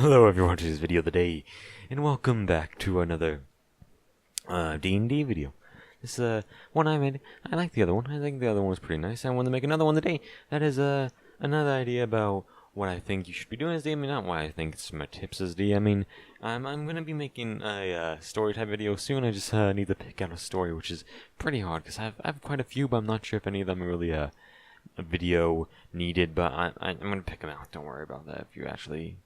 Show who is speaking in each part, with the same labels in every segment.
Speaker 1: Hello everyone to this video of the day, and welcome back to another D&D video. This one I made. I like the other one. I think the other one was pretty nice. I want to make another one today. That is another idea about what I think you should be doing as DMing, not what I think, it's my tips as DMing. I'm gonna be making a story type video soon. I just need to pick out a story, which is pretty hard because I have quite a few, but I'm not sure if any of them are really a video needed. But I'm gonna pick them out. Don't worry about that. If you actually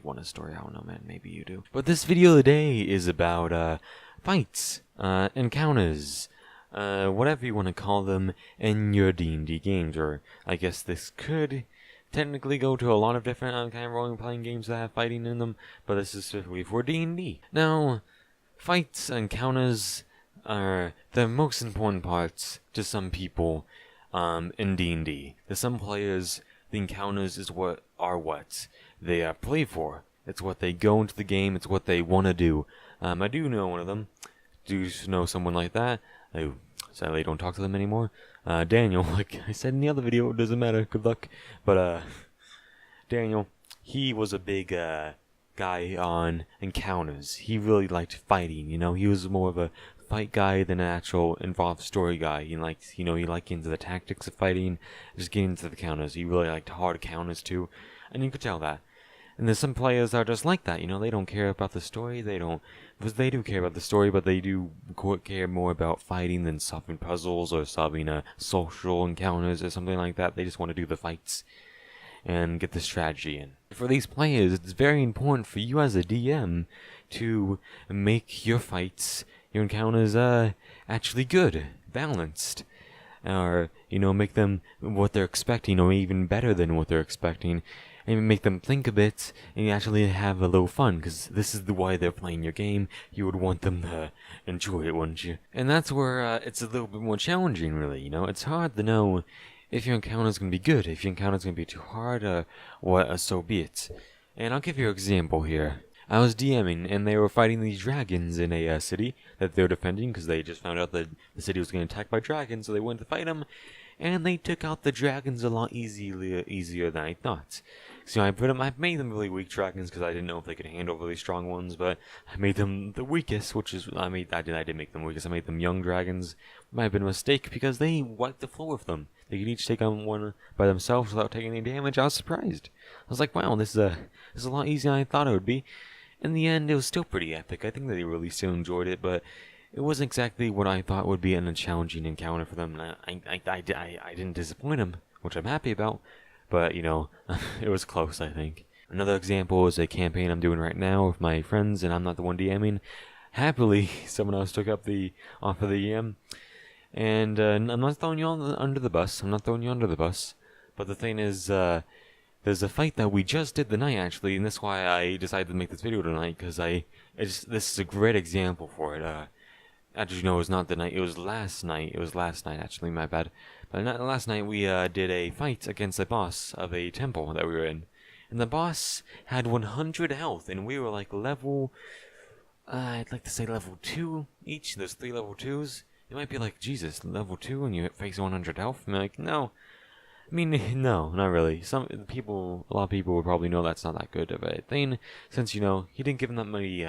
Speaker 1: want a story, I don't know, man, maybe you do. But this video today is about fights, encounters, whatever you want to call them in your D&D games. Or I guess this could technically go to a lot of different kind of role-playing games that have fighting in them, but this is specifically for D&D. Now, fights, encounters are the most important parts to some people in D&D. To some players, the encounters is what they play for. It's what they go into the game. It's what they want to do. I do know one of them. Do know someone like that. I sadly don't talk to them anymore. Daniel, like I said in the other video, it doesn't matter. Good luck. But Daniel, he was a big guy on encounters. He really liked fighting. You know, he was more of a fight guy than an actual involved story guy. He liked, he liked into the tactics of fighting, just getting into the counters. He really liked hard counters too, and you could tell that. And there's some players that are just like that, they don't care about the story, they do care about the story, but they do care more about fighting than solving puzzles or solving social encounters or something like that. They just want to do the fights and get the strategy in. For these players, it's very important for you as a DM to make your fights, your encounters, actually good, balanced. Or, make them what they're expecting, or even better than what they're expecting. And make them think a bit, and actually have a little fun, because this is why they're playing your game. You would want them to enjoy it, wouldn't you? And that's where it's a little bit more challenging, really, It's hard to know if your encounter's going to be good, if your encounter's going to be too hard, so be it. And I'll give you an example here. I was DMing, and they were fighting these dragons in a city that they're defending, because they just found out that the city was getting attacked by dragons, so they went to fight them. And they took out the dragons a lot easier than I thought. So I made them really weak dragons because I didn't know if they could handle really strong ones, but I made them the weakest, I did make them weakest. I made them young dragons. Might have been a mistake because they wiped the floor with them. They could each take on one by themselves without taking any damage. I was surprised. I was like, wow, this is a lot easier than I thought it would be. In the end, it was still pretty epic. I think that they really still enjoyed it, but it wasn't exactly what I thought would be a challenging encounter for them. I didn't disappoint them, which I'm happy about. But, it was close, I think. Another example is a campaign I'm doing right now with my friends, and I'm not the one DMing. Happily, someone else took up the off of the EM. And I'm not throwing you under the bus. But the thing is, there's a fight that we just did tonight, actually, and that's why I decided to make this video tonight, because this is a great example for it. Actually, no, it was not the night. It was last night. Actually, my bad. But last night we did a fight against the boss of a temple that we were in. And the boss had 100 health, and we were like level, I'd like to say level 2 each. There's 3 level 2s. It might be like, Jesus, level 2 and you face 100 health? I'm like, no. I mean, no, not really. A lot of people would probably know that's not that good of a thing, since, he didn't give him that many,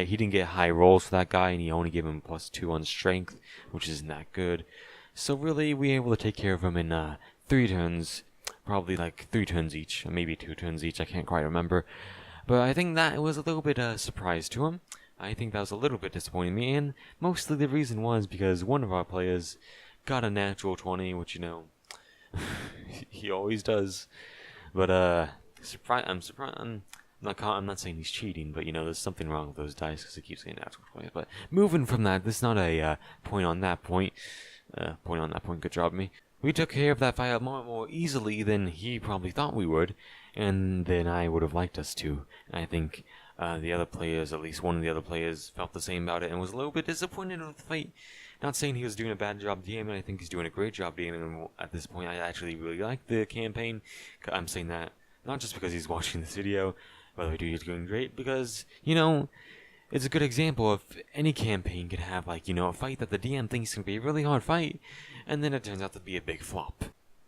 Speaker 1: he didn't get high rolls for that guy, and he only gave him +2 on strength, which isn't that good. So really, we were able to take care of him in 3 turns, probably like 3 turns each, or maybe 2 turns each, I can't quite remember. But I think that was a little bit a surprise to him. I think that was a little bit disappointing me, and mostly the reason was because one of our players got a natural 20, which, he always does. But I'm surprised. I'm not saying he's cheating, but there's something wrong with those dice because he keeps getting natural 20. But moving from that, this is not a point on that point. Good job, me. We took care of that fight a lot more easily than he probably thought we would, and than I would have liked us to. And I think the other players, at least one of the other players, felt the same about it and was a little bit disappointed with the fight. Not saying he was doing a bad job DMing, I think he's doing a great job DMing at this point. I actually really like the campaign. I'm saying that not just because he's watching this video, but I do he's doing great, because, it's a good example of any campaign could have, a fight that the DM thinks can be a really hard fight, and then it turns out to be a big flop.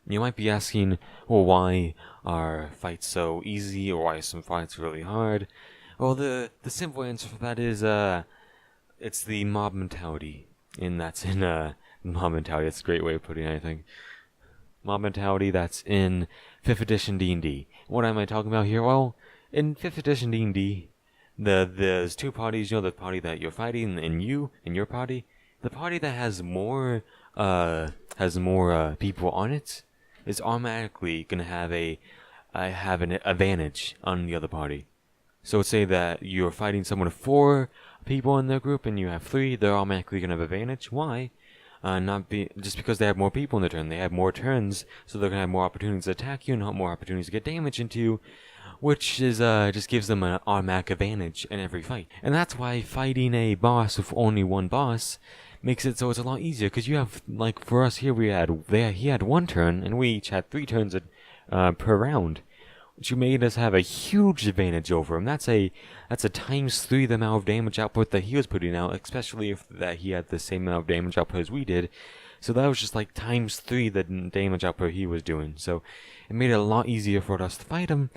Speaker 1: You might be asking, well, why are fights so easy, or why are some fights really hard? Well, the simple answer for that is, it's the mob mentality. And that's in, mob mentality. That's a great way of putting it, I think. Mob mentality that's in 5th edition D&D. What am I talking about here? Well, in 5th edition D&D, there's two parties. You know, the party that you're fighting, and your party. The party that has more people on it is automatically gonna have an advantage on the other party. So let's say that you're fighting someone with 4 people in their group, and you have 3. They're automatically gonna have advantage. Why? Just because they have more people in their turn. They have more turns, so they're gonna have more opportunities to attack you and more opportunities to get damage into you, which is just gives them an automatic advantage in every fight. And that's why fighting a boss with only one boss makes it so it's a lot easier, because you have, like, for us here, he had 1 turn, and we each had 3 turns per round, which made us have a huge advantage over him. That's a times 3 the amount of damage output that he was putting out, especially if that he had the same amount of damage output as we did. So that was just like times 3 the damage output he was doing. So it made it a lot easier for us to fight him.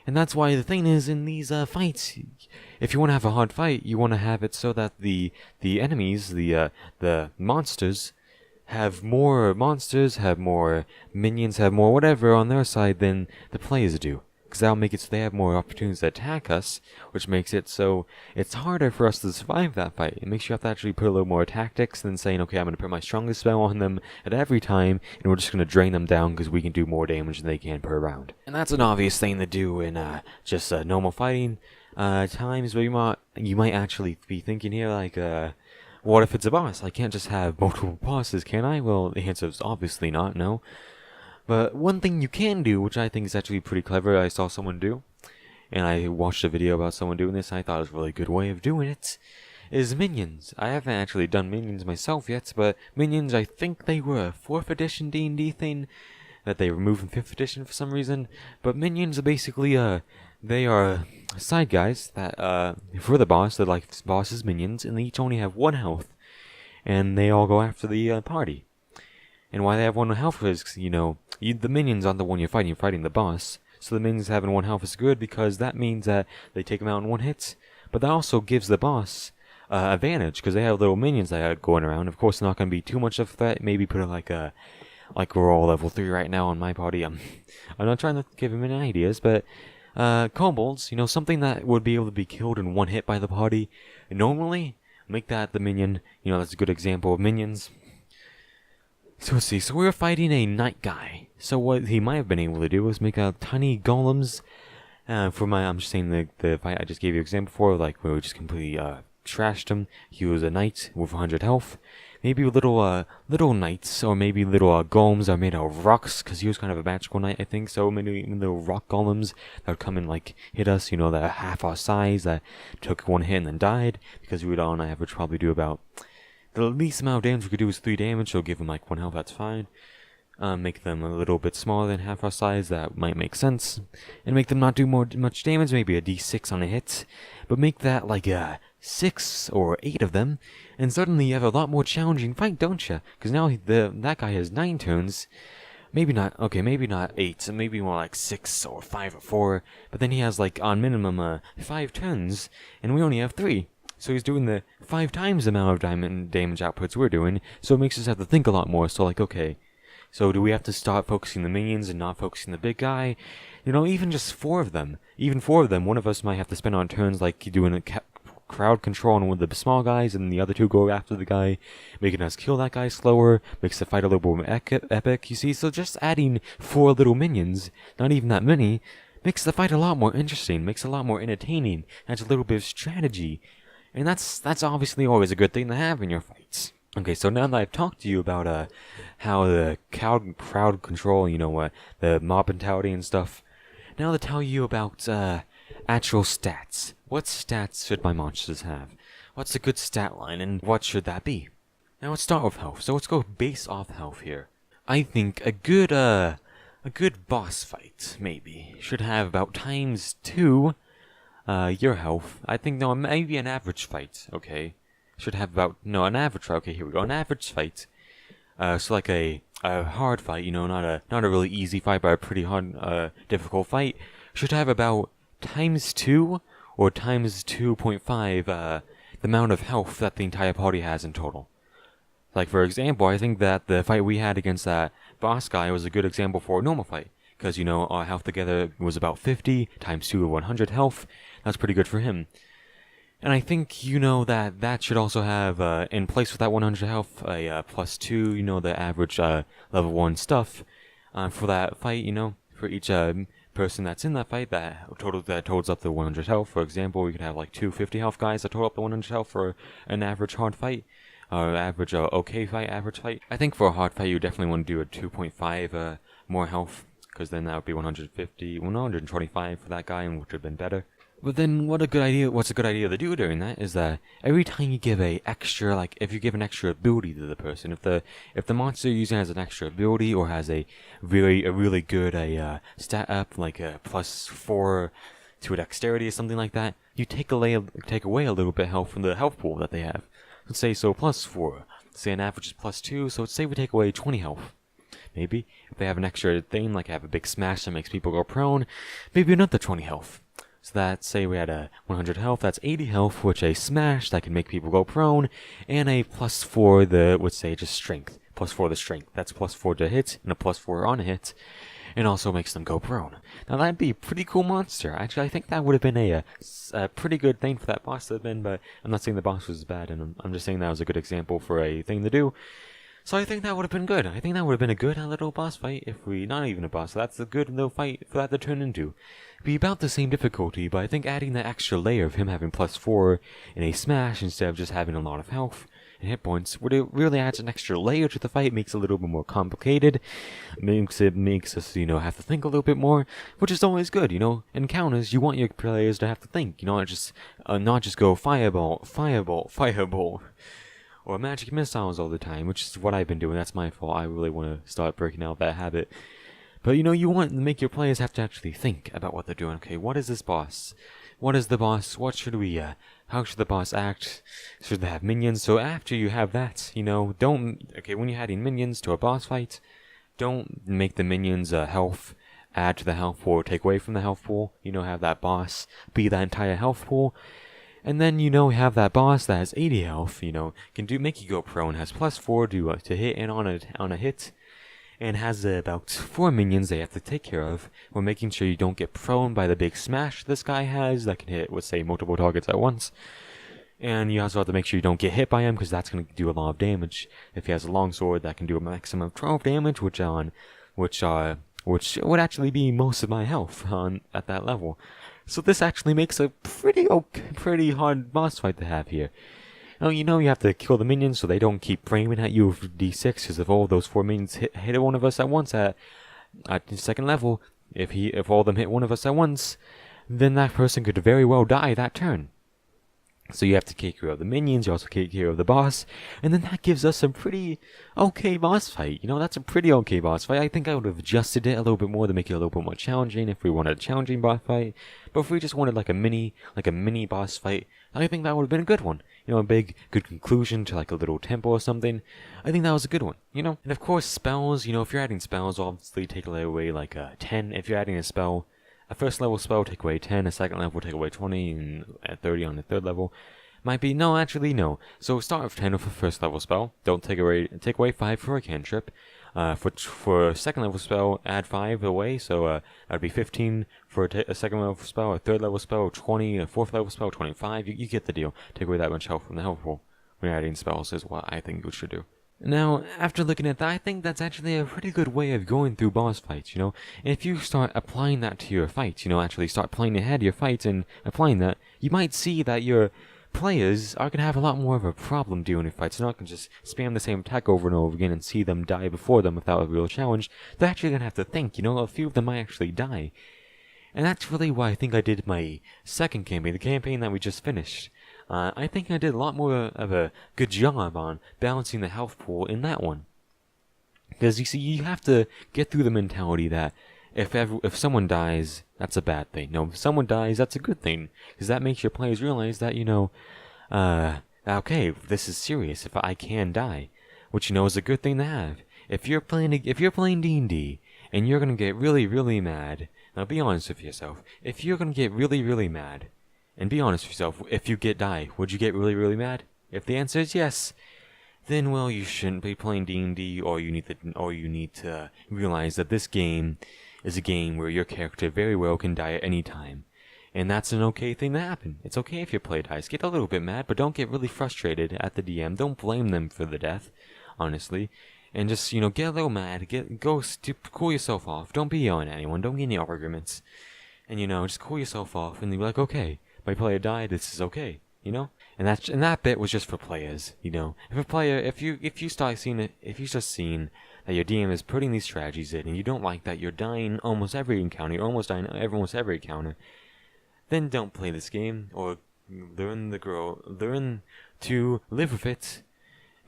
Speaker 1: And that's why the thing is, in these fights, if you want to have a hard fight, you want to have it so that the enemies, the monsters, have more minions, have more whatever on their side than the players do. Because that'll make it so they have more opportunities to attack us, which makes it so it's harder for us to survive that fight. It makes you have to actually put a little more tactics than saying, okay, I'm going to put my strongest spell on them at every time, and we're just going to drain them down because we can do more damage than they can per round. And that's an obvious thing to do in just normal fighting times, where you might actually be thinking here, like, what if it's a boss? I can't just have multiple bosses, can I? Well, the answer is obviously not, no. But one thing you can do, which I think is actually pretty clever, I saw someone do, and I watched a video about someone doing this, and I thought it was a really good way of doing it, is minions. I haven't actually done minions myself yet, but minions, I think they were a 4th edition D&D thing that they removed in 5th edition for some reason. But minions are basically, they are side guys that, for the boss, they're like boss's minions, and they each only have 1 health, and they all go after the party. And why they have 1 health is, the minions aren't the one you're fighting the boss. So the minions having 1 health is good, because that means that they take them out in 1 hit. But that also gives the boss advantage, because they have little minions that are going around. Of course, not going to be too much of a threat. Maybe put it like we're all level 3 right now on my party. I'm not trying to give him any ideas, but kobolds, something that would be able to be killed in 1 hit by the party. Normally, make that the minion. That's a good example of minions. So let's see, so we were fighting a knight guy. So what he might have been able to do was make tiny golems. I'm just saying the fight I just gave you an example for, like where we just completely trashed him. He was a knight with 100 health. Maybe little knights, or maybe little golems are made out of rocks, because he was kind of a magical knight, I think. So maybe little rock golems that would come and hit us, that are half our size, that took 1 hit and then died, because we would on average probably do about... The least amount of damage we could do is 3 damage, so give them 1 health, that's fine. Make them a little bit smaller than half our size, that might make sense. And make them not do much damage, maybe a d6 on a hit. But make that 6 or 8 of them, and suddenly you have a lot more challenging fight, don't you? Because now that guy has 9 turns. Maybe not 8, maybe more like 6 or 5 or 4. But then he has on minimum 5 turns, and we only have 3. So he's doing the 5 times the amount of damage outputs we're doing, so it makes us have to think a lot more. So okay, so do we have to start focusing the minions and not focusing the big guy? Even just 4 of them. Even 4 of them, one of us might have to spend on turns doing a crowd control on one of the small guys, and the other 2 go after the guy, making us kill that guy slower, makes the fight a little more epic, you see? So just adding 4 little minions, not even that many, makes the fight a lot more interesting, makes it a lot more entertaining, adds a little bit of strategy. And that's obviously always a good thing to have in your fights. Okay, so now that I've talked to you about how the crowd control, the mob mentality and stuff, now to tell you about actual stats. What stats should my monsters have? What's a good stat line, and what should that be? Now let's start with health. So let's go base off health here. I think a good boss fight maybe should have about ×2. Your health. I think, no, maybe an average fight, okay? Should have about, no, an average, okay, here we go, an average fight. So like a a hard fight, you know, not a really easy fight, but a pretty hard, difficult fight, should have about times 2 or times 2.5 the amount of health that the entire party has in total. Like, for example, I think that the fight we had against that boss guy was a good example for a normal fight. Because, you know, our health together was about 50 times 2 of 100 health. That's pretty good for him. And I think, you know, that should also have, in place with that 100 health, a plus 2, you know, the average level 1 stuff for that fight, you know, for each person that's in that fight that totals up the 100 health. For example, we could have like 250 health guys that total up the 100 health for an average hard fight. Average okay fight, average fight. I think for a hard fight, you definitely want to do a 2.5 more health, because then that would be 150, 125 for that guy, and which would have been better. But then what's a good idea to do during that is that every time you give a extra, like, if you give an extra ability to the person, if the monster you're using has an extra ability or has a really good stat up, like a +4 to a dexterity or something like that, you take away a little bit of health from the health pool that they have. Let's say so +4. Say an average is +2, so let's say we take away 20 health. Maybe if they have an extra thing, like have a big smash that makes people go prone, maybe another 20 health. So that, say we had a 100 health, that's 80 health, which a smash that can make people go prone, and a +4 let's say just strength. +4 the strength. That's +4 to hit, and a +4 on a hit, and also makes them go prone. Now that'd be a pretty cool monster. Actually, I think that would have been a pretty good thing for that boss to have been, but I'm not saying the boss was bad, and I'm just saying that was a good example for a thing to do. So I think that would have been good. I think that would have been a good little boss fight not even a boss, so that's a good little fight for that to turn into. Be about the same difficulty, but I think adding that extra layer of him having +4 in a smash instead of just having a lot of health and hit points, it really adds an extra layer to the fight, makes it a little bit more complicated, makes us, you know, have to think a little bit more, which is always good, you know. In encounters, you want your players to have to think, you know, not just go fireball, or magic missiles all the time, which is what I've been doing. That's my fault. I really want to start breaking out that habit. But, you know, you want to make your players have to actually think about what they're doing. Okay, what is this boss? What is the boss? What should we, how should the boss act? Should they have minions? So after you have that, you know, when you're adding minions to a boss fight, don't make the minions health, add to the health pool, or take away from the health pool. You know, have that boss be that entire health pool. And then, you know, have that boss that has 80 health, you know, can make you go prone, has +4 to hit and on a hit, and has about 4 minions they have to take care of, while making sure you don't get prone by the big smash this guy has that can hit, let's say, multiple targets at once. And you also have to make sure you don't get hit by him, because that's going to do a lot of damage. If he has a longsword, that can do a maximum of 12 damage, which would actually be most of my health at that level. So this actually makes a pretty hard boss fight to have here. Now, you know, you have to kill the minions so they don't keep framing at you with D6, because if all those 4 minions hit one of us at once at the second level, if all of them hit one of us at once, then that person could very well die that turn. So you have to take care of the minions, you also take care of the boss, and then that gives us a pretty okay boss fight. You know, that's a pretty okay boss fight. I think I would have adjusted it a little bit more to make it a little bit more challenging if we wanted a challenging boss fight. But if we just wanted like a mini boss fight, I think that would have been a good one. You know, a good conclusion to like a little temple or something. I think that was a good one, you know? And of course, spells, you know, if you're adding spells, obviously take away like 10. If you're adding a spell, a first level spell take away 10, a second level take away 20, and at 30 on the third level. Might be, no, actually, no. So start with 10 with a first level spell. Don't take away 5 for a cantrip. For a second level spell, add 5 away, so that'd be 15 for a second level spell, a third level spell, 20, a fourth level spell, 25. You get the deal. Take away that much health from the health pool when adding spells is what I think you should do. Now, after looking at that, I think that's actually a pretty good way of going through boss fights, you know? And if you start applying that to your fights, you know, actually start playing ahead your fights and applying that, you might see that your players are going to have a lot more of a problem doing their fights. They're not going to just spam the same attack over and over again and see them die before them without a real challenge. They're actually going to have to think, you know? A few of them might actually die. And that's really why I think I did my second campaign, the campaign that we just finished. I think I did a lot more of a good job on balancing the health pool in that one. Because, you see, you have to get through the mentality that if someone dies, that's a bad thing. No, if someone dies, that's a good thing. Because that makes your players realize that, you know, okay, this is serious, if I can die. Which, you know, is a good thing to have. if you're playing D&D and you're gonna get really, really mad, now be honest with yourself. If you're gonna get really, really mad, and be honest with yourself, if you die, would you get really, really mad? If the answer is yes, then well, you shouldn't be playing D&D, or you need to realize that this game is a game where your character very well can die at any time. And that's an okay thing to happen. It's okay if your player dies. Get a little bit mad, but don't get really frustrated at the DM. Don't blame them for the death, honestly. And just, get a little mad. Cool yourself off. Don't be yelling at anyone. Don't get any arguments. And, just cool yourself off and be like, okay, my player died, this is okay, And that bit was just for players, If a player, if you start seeing that your DM is putting these strategies in, and you don't like that you're dying almost every encounter, you're almost dying almost every encounter, then don't play this game, or learn to live with it,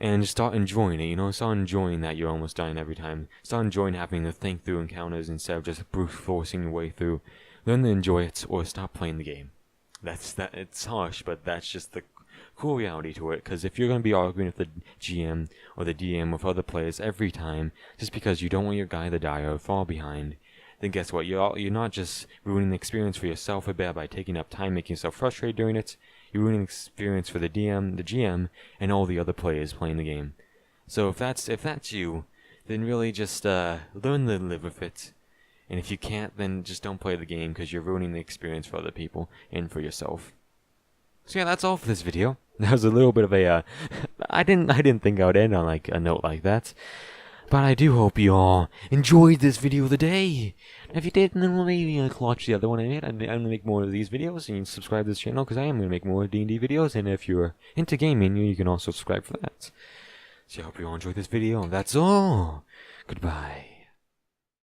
Speaker 1: and just start enjoying it, start enjoying that you're almost dying every time. Start enjoying having to think through encounters instead of just brute forcing your way through. Learn to enjoy it, or stop playing the game. It's harsh, but that's just the cool reality to it, because if you're going to be arguing with the GM or the DM with other players every time, just because you don't want your guy to die or fall behind, then guess what? You're not just ruining the experience for yourself a bit by taking up time making yourself frustrated during it. You're ruining the experience for the DM, the GM, and all the other players playing the game. So if that's you, then really just learn to live with it. And if you can't, then just don't play the game, because you're ruining the experience for other people and for yourself. So yeah, that's all for this video. That was a little bit of a I didn't think I would end on like a note like that. But I do hope you all enjoyed this video today. If you did, then maybe watch the other one I made. I'm going to make more of these videos, and subscribe to this channel, because I am going to make more D&D videos. And if you're into gaming, you can also subscribe for that. So I hope you all enjoyed this video, and that's all. Goodbye.